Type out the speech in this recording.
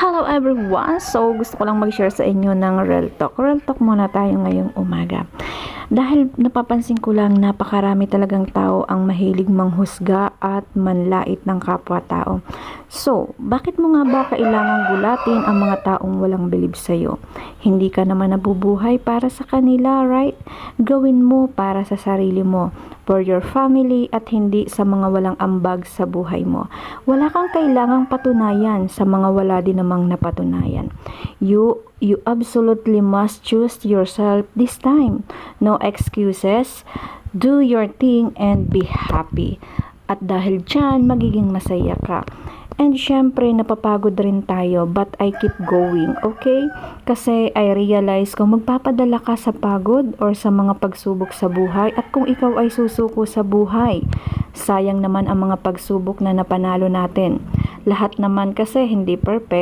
Hello everyone! So gusto ko lang mag-share sa inyo ng real talk. Real talk muna tayo ngayong umaga. Dahil napapansin ko lang napakarami talagang tao ang mahilig manghusga at manlait ng kapwa-tao. So, bakit mo nga ba kailangang gulatin ang mga taong walang bilib sa'yo? Hindi ka naman nabubuhay para sa kanila, right? Gawin mo para sa sarili mo, for your family at hindi sa mga walang ambag sa buhay mo. Wala kang kailangang patunayan sa mga wala din namang napatunayan. You absolutely must choose yourself this time. No excuses. Do your thing and be happy. At dahil dyan, magiging masaya ka. And syempre, napapagod rin tayo, but I keep going, okay? Kasi I realize kung magpapadala ka sa pagod or sa mga pagsubok sa buhay at kung ikaw ay susuko sa buhay, sayang naman ang mga pagsubok na napanalo natin. Lahat naman kasi hindi perfect.